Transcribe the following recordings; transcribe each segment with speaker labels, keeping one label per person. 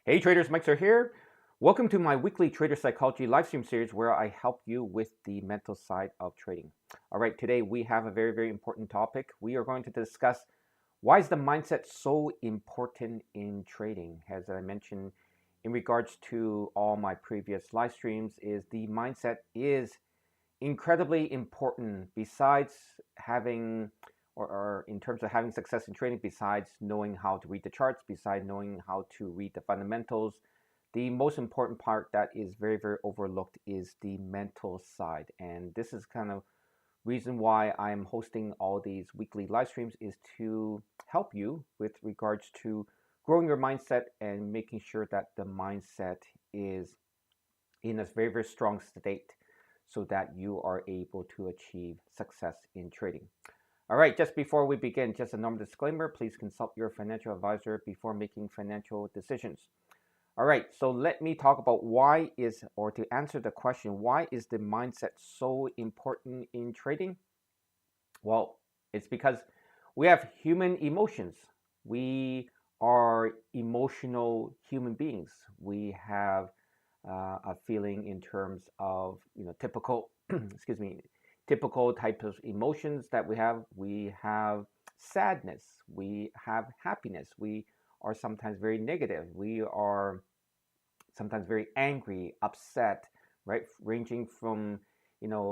Speaker 1: Hey traders, Mike Sir here. Welcome to my weekly Trader Psychology live stream series where I help you with the mental side of trading. All right, today we have a very important topic. We are going to discuss why is the mindset so important in trading. As I mentioned in regards to all my previous live streams, is the mindset is incredibly important besides having or in terms of having success in trading, besides knowing how to read the charts, besides knowing how to read the fundamentals, the most important part that is very overlooked is the mental side. And this is kind of reason why I'm hosting all these weekly live streams, is to help you with regards to growing your mindset and making sure that the mindset is in a very strong state so that you are able to achieve success in trading. All right, just before we begin, just a normal disclaimer, please consult your financial advisor before making financial decisions. All right, so let me talk about or to answer the question, why is the mindset so important in trading? Well, it's because we have human emotions. We are emotional human beings. We have a feeling in terms of typical excuse me, typical types of emotions that we have. We have sadness. We have happiness. We are sometimes very negative. We are sometimes very angry, upset, right? Ranging from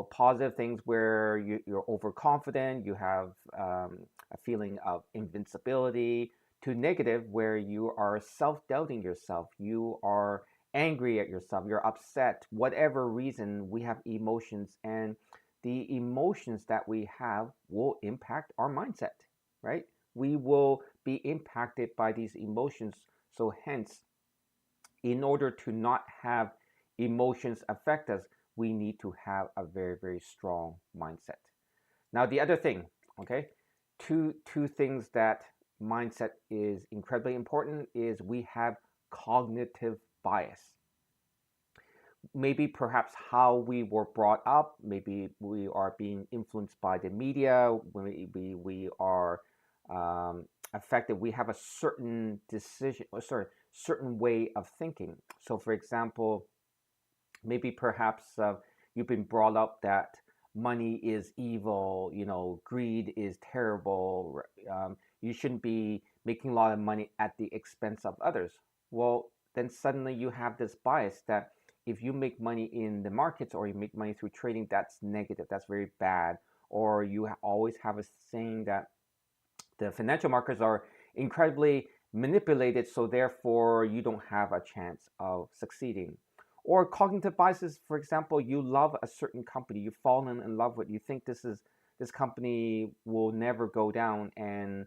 Speaker 1: positive things where you're overconfident, you have a feeling of invincibility, to negative where you are self-doubting yourself, you are angry at yourself, you're upset. Whatever reason, we have emotions, and the emotions that we have will impact our mindset, right? We will be impacted by these emotions. So hence, in order to not have emotions affect us, we need to have a very strong mindset. Now, the other thing, okay, two things that mindset is incredibly important is we have cognitive bias. Maybe perhaps how we were brought up, maybe we are being influenced by the media, we are affected, we have a certain decision, or sorry, certain way of thinking. So for example, maybe perhaps you've been brought up that money is evil, greed is terrible, you shouldn't be making a lot of money at the expense of others. Well, then suddenly you have this bias that if you make money in the markets or you make money through trading, that's negative, that's very bad. Or you always have a saying that the financial markets are incredibly manipulated, so therefore you don't have a chance of succeeding. Or cognitive biases, for example, you love a certain company, you've fallen in love with, you think this company will never go down, and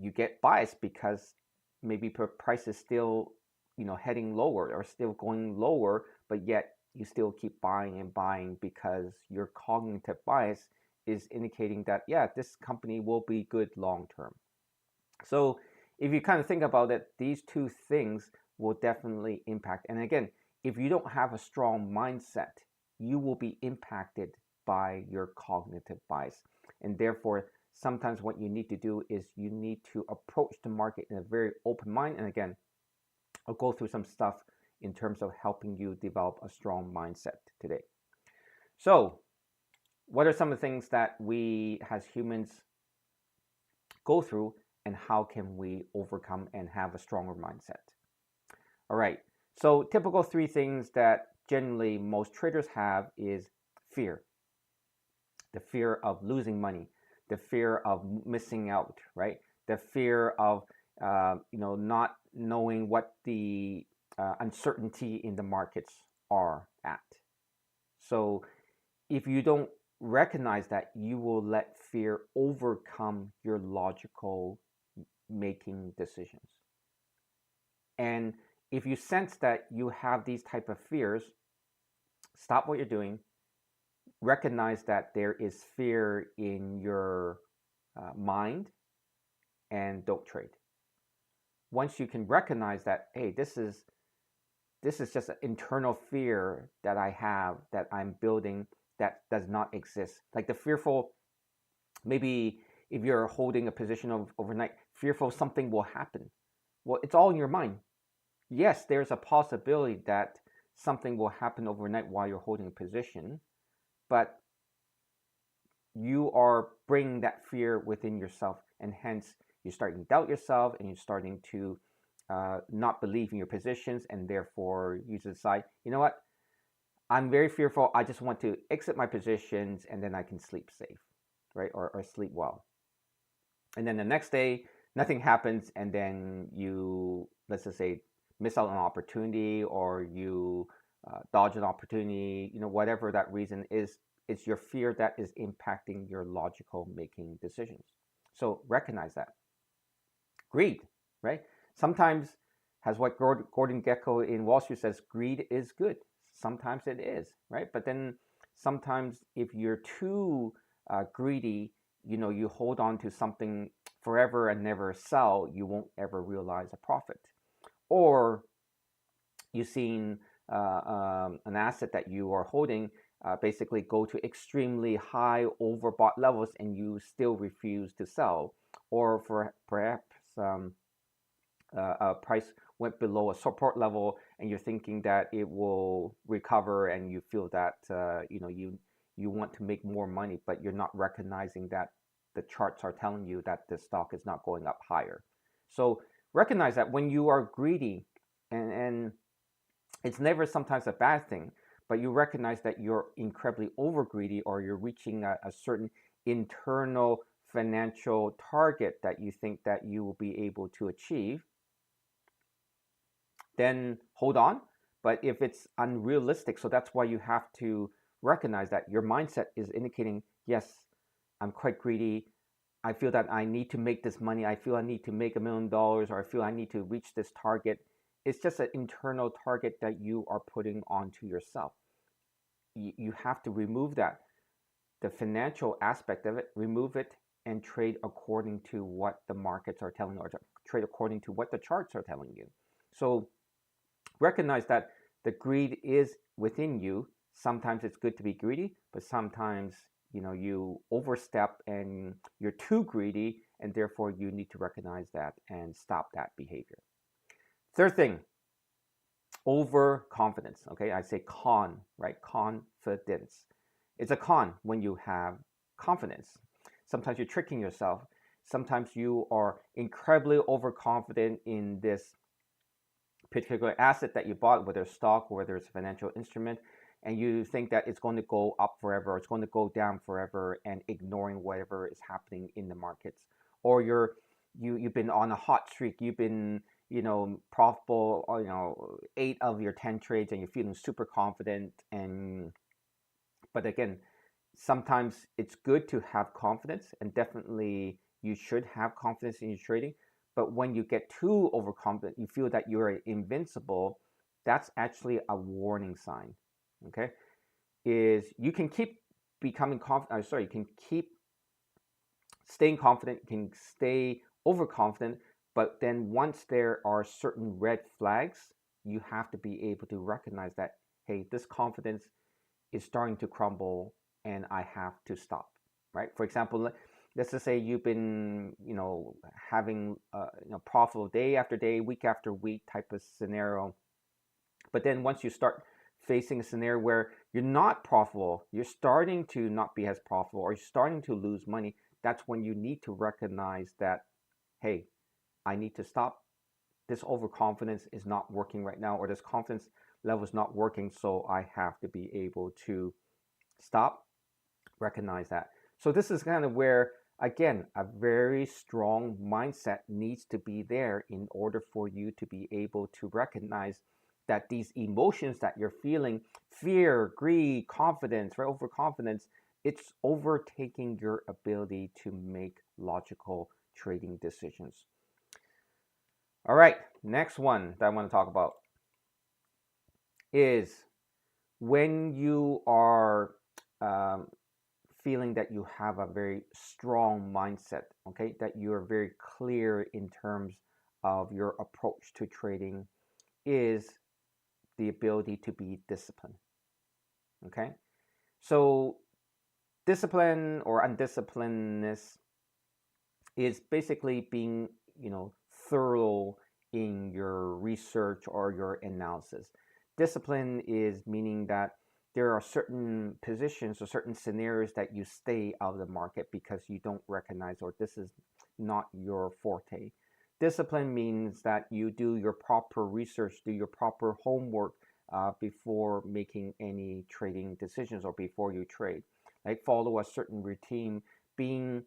Speaker 1: you get biased because maybe price is still heading lower or still going lower, but yet you still keep buying and buying because your cognitive bias is indicating that, yeah, this company will be good long term. So if you kind of think about it, these two things will definitely impact. And again, if you don't have a strong mindset, you will be impacted by your cognitive bias. And therefore, sometimes what you need to do is you need to approach the market in a very open mind. And again, I'll go through some stuff in terms of helping you develop a strong mindset today. So, what are some of the things that we as humans go through, and how can we overcome and have a stronger mindset? All right. So, typical three things that generally most traders have is fear, the fear of losing money, the fear of missing out, right? The fear of not knowing what the uncertainty in the markets are at. So if you don't recognize that, you will let fear overcome your logical making decisions. And if you sense that you have these type of fears, stop what you're doing, recognize that there is fear in your mind, and don't trade. Once you can recognize that, hey, this is just an internal fear that I have, that I'm building, that does not exist. Like the fearful, maybe if you're holding a position of overnight, fearful something will happen. Well, it's all in your mind. yes, there's a possibility that something will happen overnight while you're holding a position, but you are bringing that fear within yourself, and hence you're starting to doubt yourself, and you're starting to not believe in your positions, and therefore you decide, you know what, I'm very fearful. I just want to exit my positions, and then I can sleep safe, right, or sleep well. And then the next day, nothing happens, and then you, let's just say, miss out on an opportunity, or you dodge an opportunity, whatever that reason is. It's your fear that is impacting your logical making decisions. So recognize that. Greed, right? Sometimes, has what Gordon Gekko in Wall Street says, greed is good. Sometimes it is, right? But then sometimes if you're too greedy, you hold on to something forever and never sell, you won't ever realize a profit. Or you've seen an asset that you are holding basically go to extremely high overbought levels, and you still refuse to sell, or for perhaps a price went below a support level, and you're thinking that it will recover, and you feel that you want to make more money, but you're not recognizing that the charts are telling you that the stock is not going up higher. So recognize that when you are greedy, and it's never sometimes a bad thing, but you recognize that you're incredibly over greedy, or you're reaching a certain internal financial target that you think that you will be able to achieve, then hold on. But if it's unrealistic, so that's why you have to recognize that your mindset is indicating, yes, I'm quite greedy. I feel that I need to make this money. I feel I need to make $1 million, or I feel I need to reach this target. It's just an internal target that you are putting onto yourself. You have to remove that, the financial aspect of it, remove it, and trade according to what the markets are telling you, or trade according to what the charts are telling you. So recognize that the greed is within you. Sometimes it's good to be greedy, but sometimes you overstep and you're too greedy, and therefore you need to recognize that and stop that behavior. Third thing, overconfidence. Okay, I say con, right? Confidence. It's a con when you have confidence. Sometimes you're tricking yourself. Sometimes you are incredibly overconfident in this particular asset that you bought, whether it's stock or whether it's a financial instrument, and you think that it's going to go up forever, or it's going to go down forever, and ignoring whatever is happening in the markets. Or you've been on a hot streak, you've been profitable, 8 of your 10 trades, and you're feeling super confident. And but again, sometimes it's good to have confidence, and definitely you should have confidence in your trading. But when you get too overconfident, you feel that you're invincible, that's actually a warning sign. Okay, is you can keep becoming confident. Sorry, you can keep staying confident, you can stay overconfident, but then once there are certain red flags, you have to be able to recognize that, hey, this confidence is starting to crumble, and I have to stop. Right? For example, let's just say you've been, having profitable day after day, week after week type of scenario, but then once you start facing a scenario where you're not profitable, you're starting to not be as profitable, or you're starting to lose money, that's when you need to recognize that, hey, I need to stop. This overconfidence is not working right now, or this confidence level is not working, so I have to be able to stop, recognize that. So this is kind of where, again, a very strong mindset needs to be there in order for you to be able to recognize that these emotions that you're feeling, fear, greed, confidence, right, overconfidence, it's overtaking your ability to make logical trading decisions. All right, next one that I want to talk about is when you are feeling that you have a very strong mindset, okay, that you are very clear in terms of your approach to trading, is the ability to be disciplined. Okay, so discipline or undisciplinedness is basically being thorough in your research or your analysis. Discipline is meaning that there are certain positions or certain scenarios that you stay out of the market because you don't recognize or this is not your forte. Discipline means that you do your proper research, do your proper homework before making any trading decisions or before you trade. Like follow a certain routine, being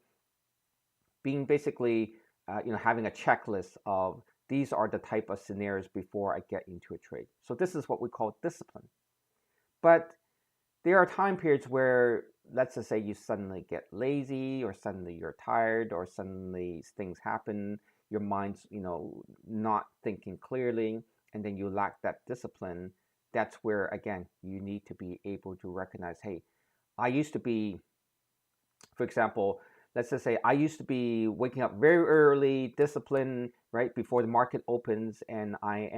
Speaker 1: basically having a checklist of these are the type of scenarios before I get into a trade. So this is what we call discipline. But there are time periods where, let's just say, you suddenly get lazy, or suddenly you're tired, or suddenly things happen, your mind's not thinking clearly, and then you lack that discipline. That's where, again, you need to be able to recognize, hey, I used to be, for example, let's just say I used to be waking up very early, disciplined, right before the market opens, and I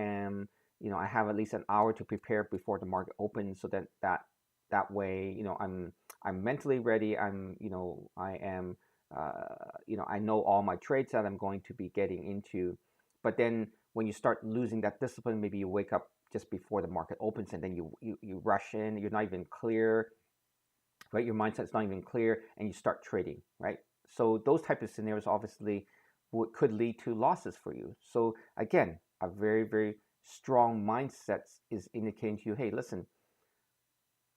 Speaker 1: have at least an hour to prepare before the market opens, so that way, I'm mentally ready. I am, I know all my trades that I'm going to be getting into. But then when you start losing that discipline, maybe you wake up just before the market opens, and then you rush in. You're not even clear, right? Your mindset's not even clear, and you start trading, right? So those type of scenarios obviously could lead to losses for you. So again, a very, very strong mindset is indicating to you, hey, listen,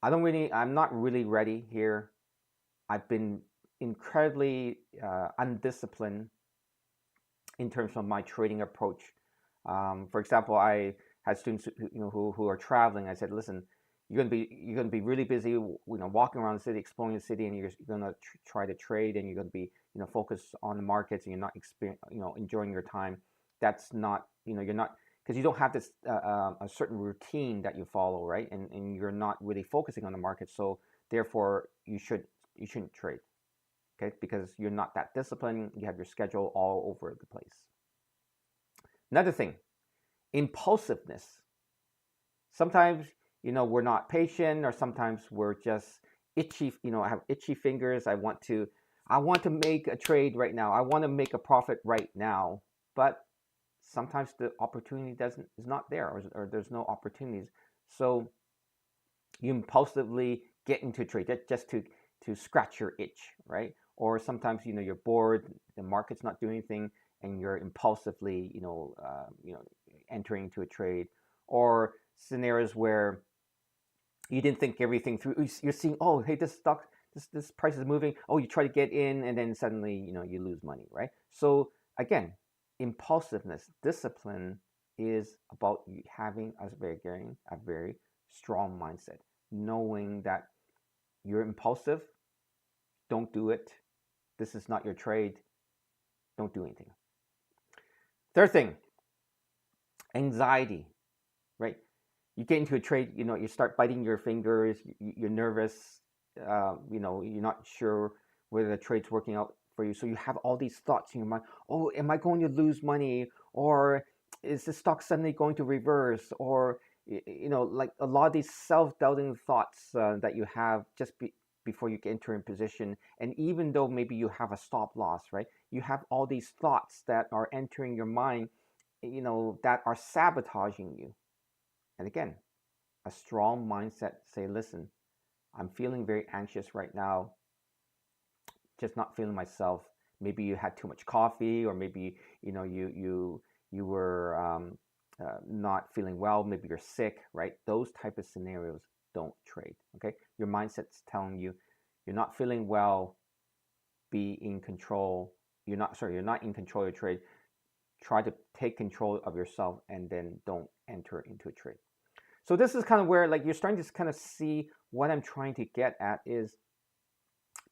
Speaker 1: I'm not really ready here. I've been incredibly undisciplined in terms of my trading approach. For example, I had students who are traveling. I said, listen, you're gonna be really busy, walking around the city, exploring the city, and you're gonna try to trade, and you're gonna be focused on the markets, and you're not enjoying your time. That's not you're not, because you don't have this a certain routine that you follow, right? And you're not really focusing on the market, so therefore you shouldn't trade, okay? Because you're not that disciplined. You have your schedule all over the place. Another thing, impulsiveness. Sometimes we're not patient, or sometimes we're just itchy. I have itchy fingers. I want to make a trade right now. I want to make a profit right now. But sometimes the opportunity is not there, or there's no opportunities. So you impulsively get into a trade just to scratch your itch, right? Or sometimes you're bored, the market's not doing anything, and you're impulsively entering into a trade. Or scenarios where you didn't think everything through. You're seeing, oh, hey, this stock, this price is moving. Oh, you try to get in, and then suddenly you lose money, right? So again, impulsiveness. Discipline is about you having a very strong mindset, knowing that you're impulsive. Don't do it. This is not your trade. Don't do anything. Third thing, anxiety, right? You get into a trade, you start biting your fingers, you're nervous, you're not sure whether the trade's working out for you. So you have all these thoughts in your mind. Oh, am I going to lose money? Or is the stock suddenly going to reverse? Or, like a lot of these self-doubting thoughts that you have just before you enter in position. And even though maybe you have a stop loss, right? You have all these thoughts that are entering your mind, that are sabotaging you. And again, a strong mindset say, listen, I'm feeling very anxious right now, just not feeling myself. Maybe you had too much coffee, or maybe you were not feeling well. Maybe you're sick, right? Those type of scenarios, don't trade. Okay, your mindset's telling you you're not feeling well. Be in control. You're not in control of your trade. Try to take control of yourself, and then don't enter into a trade. So this is kind of where, like, you're starting to kind of see what I'm trying to get at is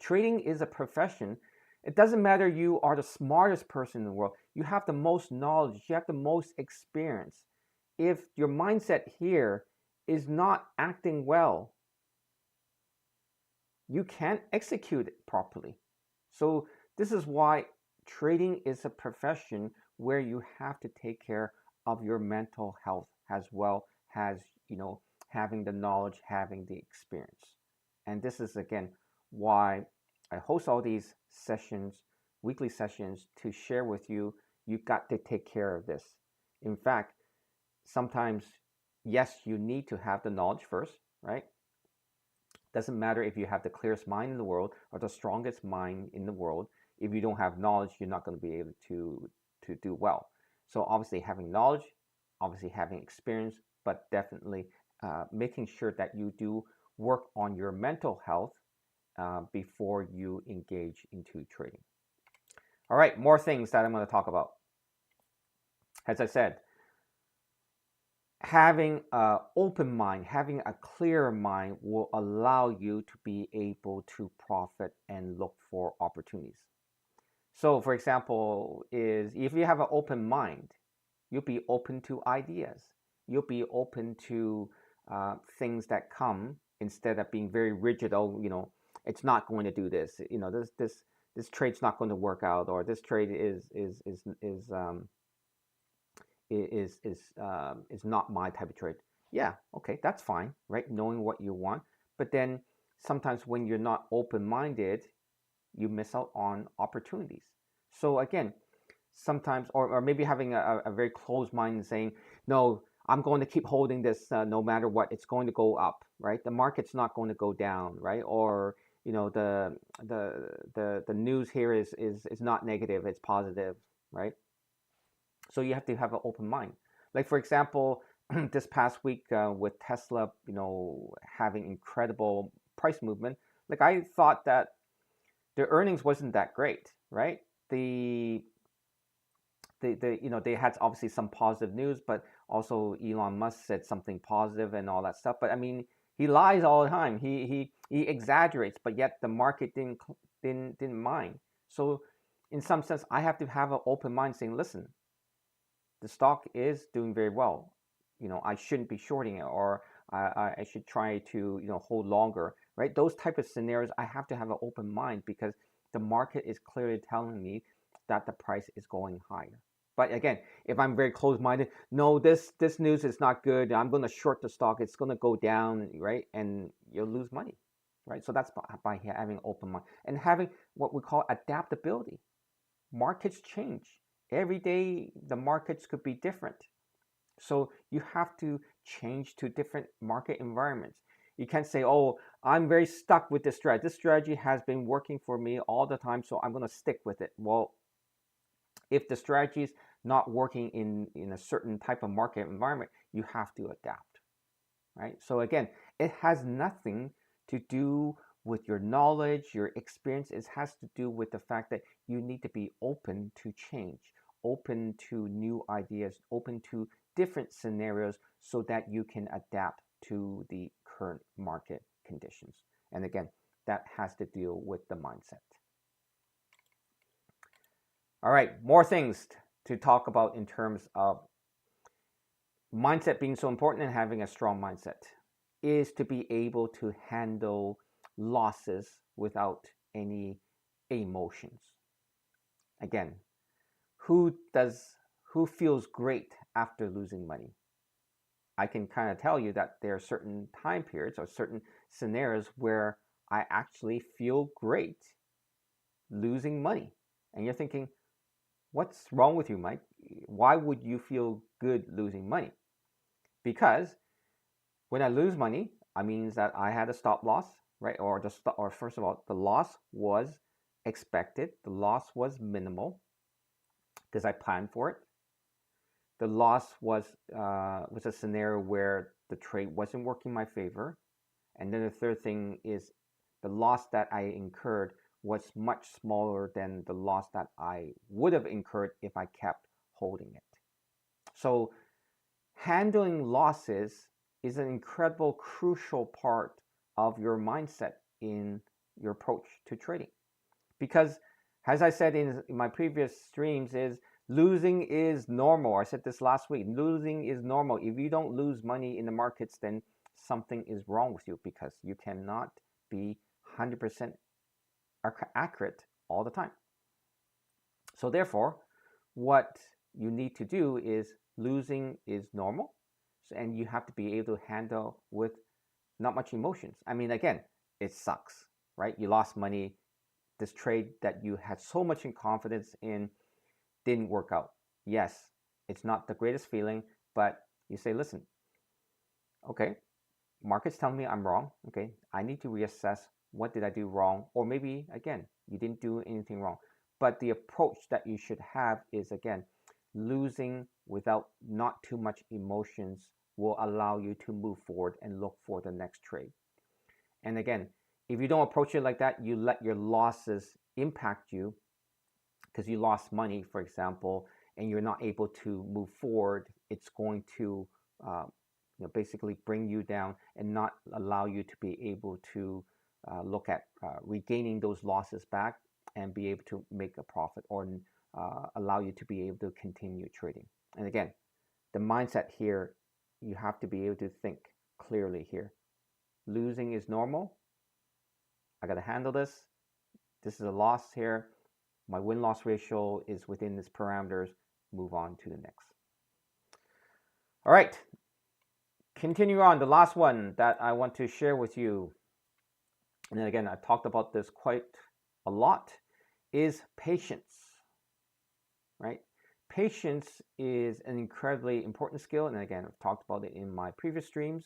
Speaker 1: trading is a profession. It doesn't matter you are the smartest person in the world. You have the most knowledge. You have the most experience. If your mindset here is not acting well, you can't execute it properly. So this is why trading is a profession where you have to take care of your mental health as well as having the knowledge, having the experience. And this is again why I host all these sessions, weekly sessions, to share with you. You've got to take care of this. In fact, sometimes, yes, you need to have the knowledge first, right? Doesn't matter if you have the clearest mind in the world or the strongest mind in the world. If you don't have knowledge, you're not going to be able to do well. So obviously having knowledge, obviously having experience, but definitely making sure that you do work on your mental health before you engage into trading. All right, more things that I'm going to talk about. As I said, having an open mind, having a clear mind will allow you to be able to profit and look for opportunities. So, for example, is if you have an open mind, you'll be open to ideas. You'll be open to things that come instead of being very rigid. Oh, it's not going to do this. This trade's not going to work out, or this trade is not my type of trade. Yeah, okay, that's fine, right? Knowing what you want, but then sometimes when you're not open-minded, you miss out on opportunities. So again, sometimes, or maybe having a very closed mind and saying, no, I'm going to keep holding this no matter what. It's going to go up, right? The market's not going to go down, right? Or the news here is not negative, it's positive, right? So you have to have an open mind. Like for example, this past week with Tesla, having incredible price movement. Like I thought that the earnings wasn't that great, right? They had obviously some positive news, but also Elon Musk said something positive and all that stuff. But I mean, he lies all the time. He exaggerates, but yet the market didn't mind. So in some sense, I have to have an open mind, saying, listen, the stock is doing very well. I shouldn't be shorting it, or I should try to hold longer, right? Those type of scenarios, I have to have an open mind because the market is clearly telling me that the price is going higher. But again, if I'm very close-minded, no, this news is not good, I'm going to short the stock, it's going to go down, right? And you'll lose money, right? So that's by having open mind and having what we call adaptability. Markets change. Every day the markets could be different. So you have to change to different market environments. You can't say, oh, I'm very stuck with this strategy. This strategy has been working for me all the time, so I'm going to stick with it. Well, if the strategy is not working in a certain type of market environment, you have to adapt, right? So again, it has nothing to do with your knowledge, your experience. It has to do with the fact that you need to be open to change, open to new ideas, open to different scenarios so that you can adapt to the current market conditions. And again, that has to deal with the mindset. All right, more things to talk about in terms of mindset being so important and having a strong mindset is to be able to handle losses without any emotions. Again, who feels great after losing money? I can kind of tell you that there are certain time periods or certain scenarios where I actually feel great losing money. And you're thinking, what's wrong with you, Mike? Why would you feel good losing money? Because when I lose money, it means that I had a stop loss, right? Or first of all, the loss was expected. The loss was minimal because I planned for it. The loss was a scenario where the trade wasn't working in my favor. And then the third thing is the loss that I incurred was much smaller than the loss that I would have incurred if I kept holding it. So handling losses is an incredible, crucial part of your mindset in your approach to trading. Because as I said in my previous streams, is losing is normal. I said this last week. Losing is normal. If you don't lose money in the markets, then something is wrong with you because you cannot be 100% accurate all the time. So therefore, what you need to do is losing is normal, and you have to be able to handle with not much emotions. I mean, again, it sucks, right? You lost money. This trade that you had so much in confidence in didn't work out. Yes, It's not the greatest feeling, but you say, listen, okay, market's telling me I'm wrong. Okay, I need to reassess what did I do wrong, or maybe again, you didn't do anything wrong. But the approach that you should have is again, losing without not too much emotions will allow you to move forward and look for the next trade. And again, if you don't approach it like that, you let your losses impact you because you lost money, for example, and you're not able to move forward. It's going to uh, basically bring you down and not allow you to be able to look at regaining those losses back and be able to make a profit or allow you to be able to continue trading. And again, the mindset here, you have to be able to think clearly here. Losing is normal. I got to handle this. This is a loss here. My win-loss ratio is within these parameters. Move on to the next. All right. Continue on. The last one that I want to share with you, and then again, I talked about this quite a lot, is patience, right? Patience is an incredibly important skill, and again, I've talked about it in my previous streams,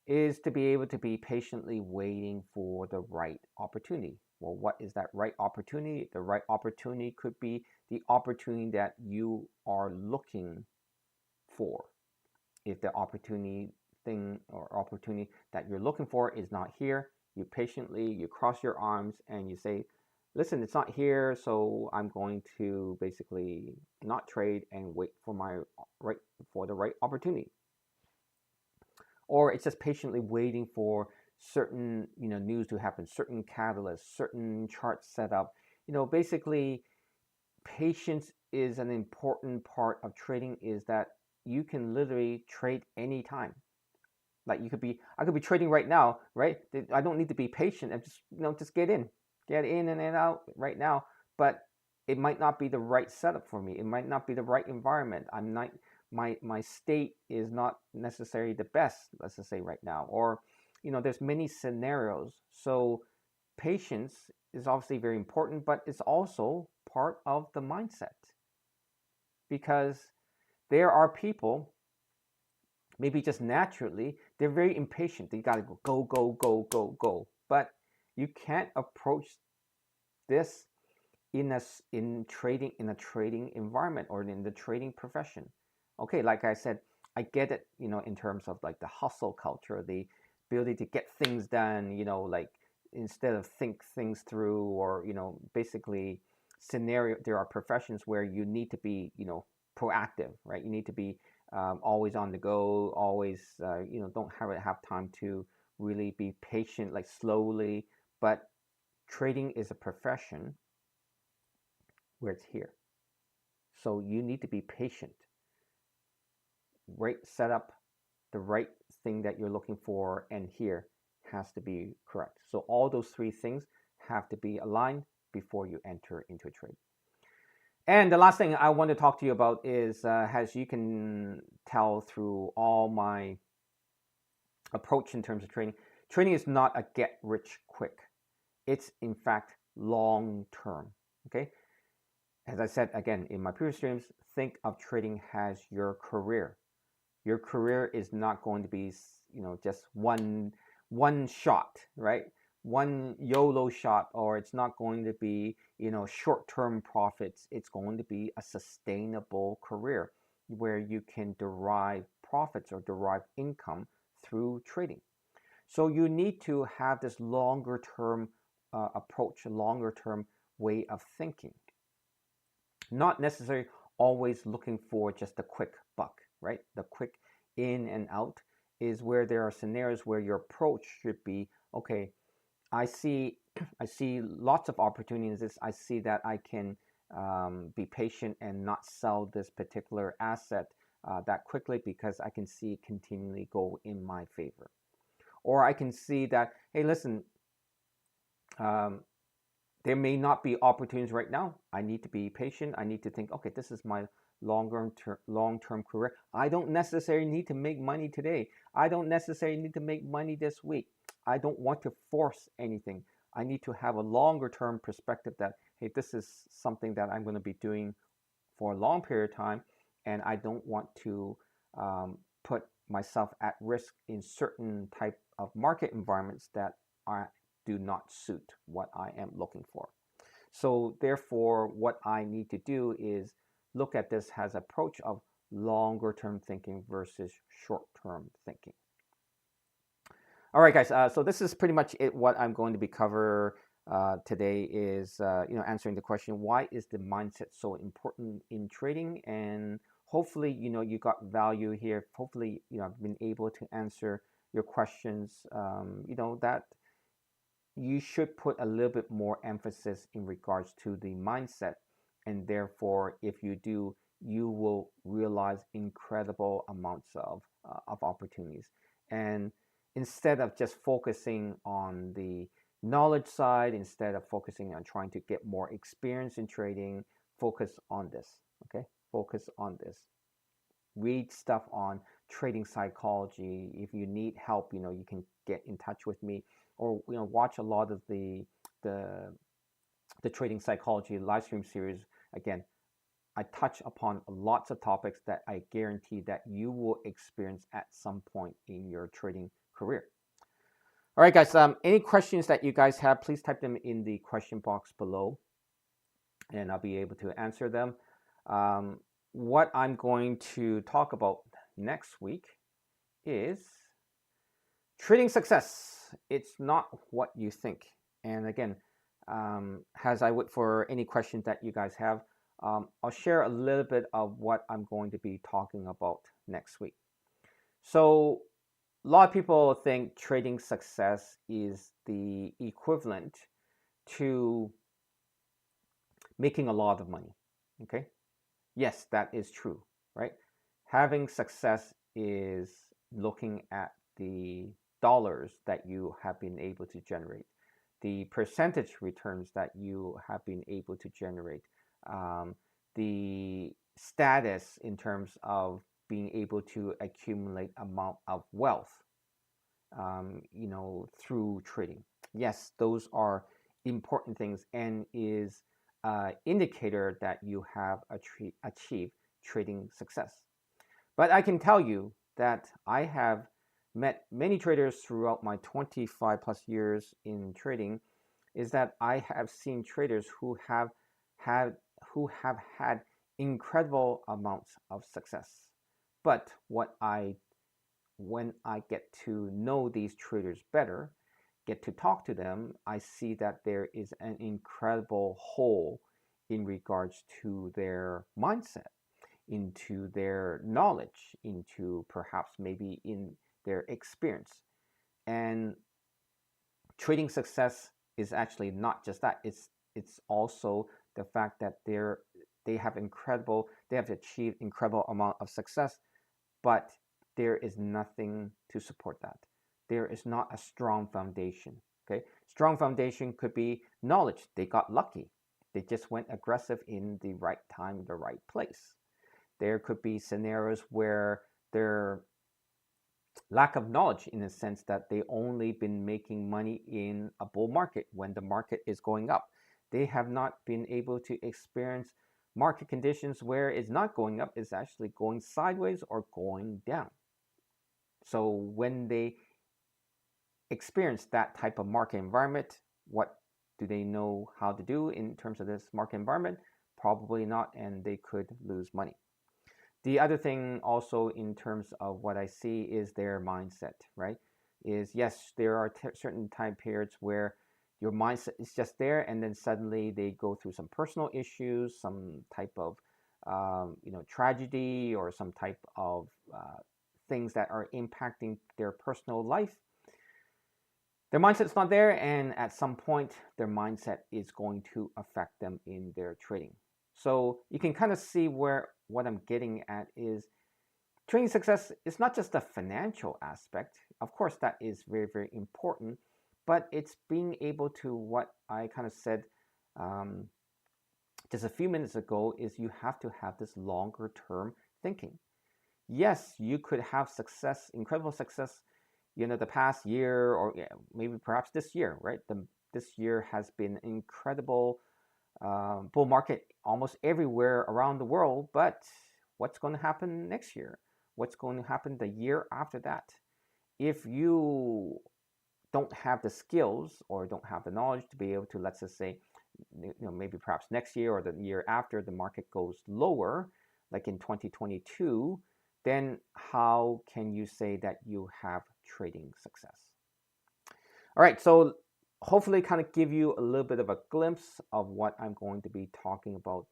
Speaker 1: is to be able to be patiently waiting for the right opportunity. Well, what is that right opportunity? The right opportunity could be the opportunity that you are looking for. If the opportunity that you're looking for is not here, you cross your arms and you say, listen, it's not here, so I'm going to basically not trade and wait for the right opportunity. Or it's just patiently waiting for certain news to happen, certain catalysts, certain charts set up. Basically, patience is an important part of trading. Is that you can literally trade anytime. Like I could be trading right now, right? I don't need to be patient and just get in and out right now. But it might not be the right setup for me. It might not be the right environment. I'm not my state is not necessarily the best. Let's just say right now, or there's many scenarios. So patience is obviously very important, but it's also part of the mindset because there are people, maybe just naturally, they're very impatient. They got to go. But you can't approach this in a trading environment or in the trading profession. Okay, like I said, I get it, in terms of like the hustle culture, the ability to get things done, like instead of think things through, or basically there are professions where you need to be proactive, right? You need to be always on the go, always don't have time to really be patient, like slowly. But trading is a profession where it's here, so you need to be patient, right setup, the right thing that you're looking for, and here has to be correct. So all those three things have to be aligned before you enter into a trade. And the last thing I want to talk to you about is, as you can tell through all my approach in terms of trading is not a get rich quick. It's in fact long term. Okay, as I said again in my previous streams, think of trading as your career. Your career is not going to be just one shot, right? One YOLO shot, or it's not going to be short-term profits. It's going to be a sustainable career where you can derive profits or derive income through trading. So you need to have this longer term approach, a longer term way of thinking. Not necessarily always looking for just a quick buck, right? The quick in and out is where there are scenarios where your approach should be, okay, I see lots of opportunities. I see that I can be patient and not sell this particular asset that quickly because I can see it continually go in my favor. Or I can see that, hey, listen, there may not be opportunities right now. I need to be patient. I need to think, okay, this is my long-term career. I don't necessarily need to make money today. I don't necessarily need to make money this week. I don't want to force anything. I need to have a longer-term perspective that, hey, this is something that I'm going to be doing for a long period of time. and I don't want to put myself at risk in certain type of market environments that do not suit what I am looking for. So therefore, what I need to do is look at this as approach of longer term thinking versus short term thinking. All right, guys. So this is pretty much it. What I'm going to be cover today is answering the question, why is the mindset so important in trading? And hopefully you got value here. Hopefully I've been able to answer your questions. That you should put a little bit more emphasis in regards to the mindset, and therefore if you do, you will realize incredible amounts of opportunities. And instead of just focusing on the knowledge side, instead of focusing on trying to get more experience in trading, focus on this. Okay, focus on this. Read stuff on trading psychology. If you need help, you can get in touch with me, or watch a lot of the trading psychology live stream series. Again, I touch upon lots of topics that I guarantee that you will experience at some point in your trading career. All right, guys. Any questions that you guys have, please type them in the question box below, and I'll be able to answer them. What I'm going to talk about next week is trading success. It's not what you think. And again, as I would for any questions that you guys have, I'll share a little bit of what I'm going to be talking about next week. So a lot of people think trading success is the equivalent to making a lot of money. Okay. Yes, that is true, right? Having success is looking at the dollars that you have been able to generate, the percentage returns that you have been able to generate, the status in terms of being able to accumulate amount of wealth, through trading. Yes, those are important things and is indicator that you have achieved trading success. But I can tell you that I have met many traders throughout my 25 plus years in trading, is that I have seen traders who have had incredible amounts of success. But when I get to know these traders better, get to talk to them, I see that there is an incredible hole in regards to their mindset, into their knowledge, into perhaps maybe in their experience. And trading success is actually not just that. It's also the fact that they have achieved incredible amount of success, but there is nothing to support that. There is not a strong foundation. Okay, strong foundation could be knowledge. They got lucky. They just went aggressive in the right time, the right place. There could be scenarios where their lack of knowledge, in the sense that they only been making money in a bull market when the market is going up. They have not been able to experience market conditions where it's not going up, it's actually going sideways or going down. So when they experience that type of market environment, what do they know how to do in terms of this market environment? Probably not, and they could lose money. The other thing also in terms of what I see is their mindset, right? Is yes, there are certain time periods where your mindset is just there, and then suddenly they go through some personal issues, some type of tragedy, or some type of things that are impacting their personal life. Their mindset's not there, and at some point their mindset is going to affect them in their trading. So you can kind of see where what I'm getting at is trading success is not just a financial aspect. Of course, that is very, very important, but it's being able to, what I kind of said just a few minutes ago, is you have to have this longer term thinking. Yes, you could have success, incredible success, the past year, or maybe perhaps this year, right? This year has been incredible bull market almost everywhere around the world, but What's going to happen next year? What's going to happen the year after that? If you don't have the skills or don't have the knowledge to be able to, let's just say, maybe perhaps next year or the year after the market goes lower, like in 2022, then how can you say that you have trading success? All right, so hopefully kind of give you a little bit of a glimpse of what I'm going to be talking about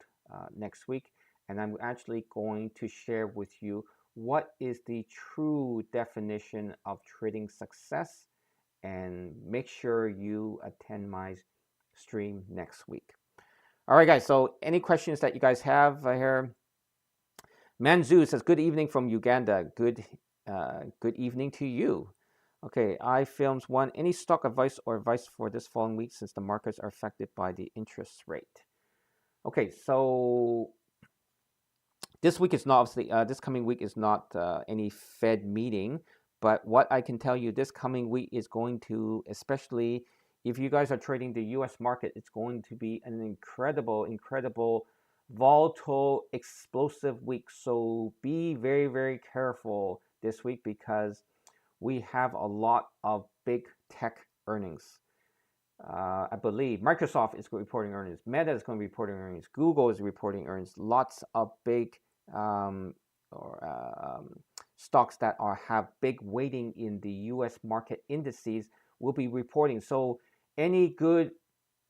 Speaker 1: next week. And I'm actually going to share with you what is the true definition of trading success, and make sure you attend my stream next week. All right, guys. So, any questions that you guys have here? Manzu says, "Good evening from Uganda. Good evening to you." Okay, iFilms one. Any stock advice or advice for this following week since the markets are affected by the interest rate? Okay, so this week is not obviously this coming week is not any Fed meeting, but what I can tell you this coming week is going to, especially if you guys are trading the U.S. market, it's going to be an incredible, volatile, explosive week. So be very, very careful this week because we have a lot of big tech earnings. I believe Microsoft is reporting earnings, Meta is going to be reporting earnings, Google is reporting earnings. Lots of big um, or stocks that have big weighting in the U.S. market indices will be reporting. So any good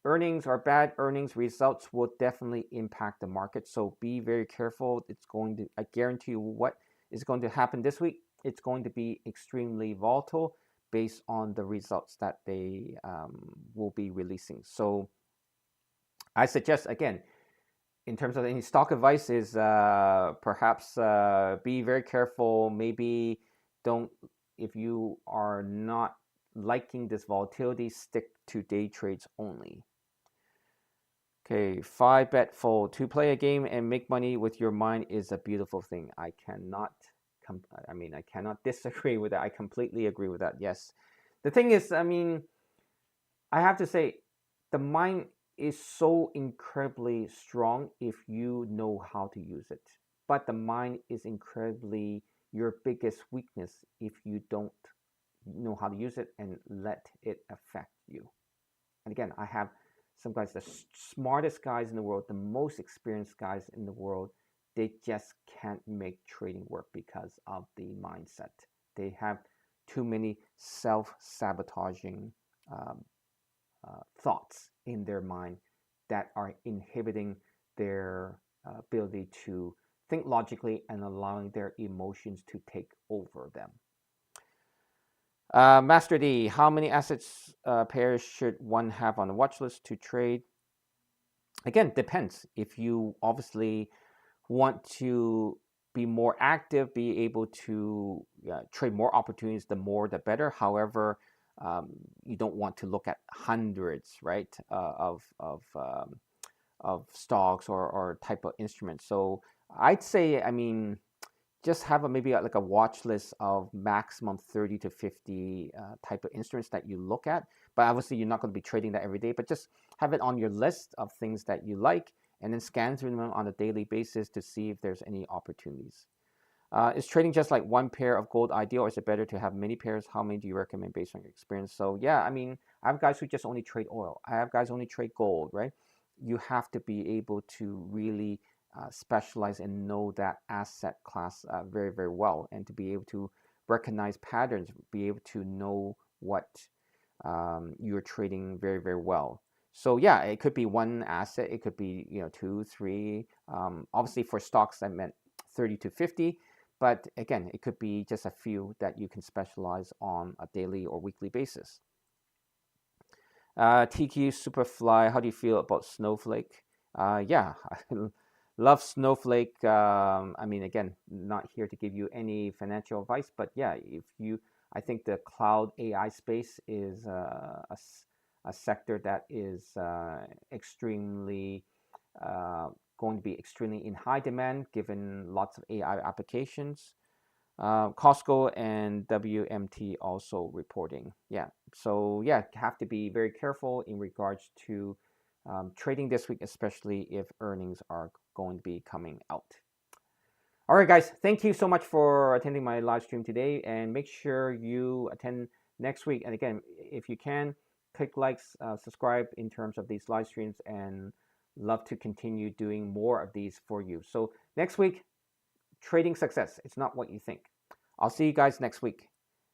Speaker 1: earnings or bad earnings results will definitely impact the market. So be very careful. It's going to, I guarantee you, what is going to happen this week. It's going to be extremely volatile based on the results that they will be releasing. So I suggest, again, in terms of any stock advice, is perhaps be very careful. Maybe don't, if you are not liking this volatility, stick to day trades only. Okay, 5-bet fold. To play a game and make money with your mind is a beautiful thing. I cannot disagree with that. I completely agree with that. Yes. The thing is, I have to say, the mind is so incredibly strong if you know how to use it. But the mind is incredibly your biggest weakness if you don't know how to use it and let it affect you. And again, I have some guys, the smartest guys in the world, the most experienced guys in the world, they just can't make trading work because of the mindset. They have too many self-sabotaging thoughts in their mind that are inhibiting their ability to think logically and allowing their emotions to take over them. Master D, how many assets pairs should one have on the watch list to trade? Again, depends. If you obviously want to be more active, be able to trade more opportunities, the more the better. However, you don't want to look at hundreds, right, of stocks or type of instruments. So I'd say, just have maybe like a watch list of maximum 30 to 50 type of instruments that you look at. But obviously, you're not going to be trading that every day, but just have it on your list of things that you like and then scan through them on a daily basis to see if there's any opportunities. Is trading just like one pair of gold ideal, or is it better to have many pairs? How many do you recommend based on your experience? So yeah, I have guys who just only trade oil. I have guys who only trade gold, right? You have to be able to really specialize and know that asset class very, very well, and to be able to recognize patterns, be able to know what you're trading very, very well. So yeah, it could be one asset, it could be 2, 3. Obviously, for stocks, I meant 30 to 50. But again, it could be just a few that you can specialize on a daily or weekly basis. TQ Superfly, how do you feel about Snowflake? Yeah, I love Snowflake. Again, not here to give you any financial advice, but yeah, I think the cloud AI space is a sector that is extremely going to be extremely in high demand given lots of AI applications. Costco and WMT also reporting. Yeah, so yeah, have to be very careful in regards to trading this week, especially if earnings are going to be coming out. All right, guys, thank you so much for attending my live stream today, and make sure you attend next week. And again, if you can, click likes, subscribe in terms of these live streams, and love to continue doing more of these for you. So next week, trading success. It's not what you think. I'll see you guys next week.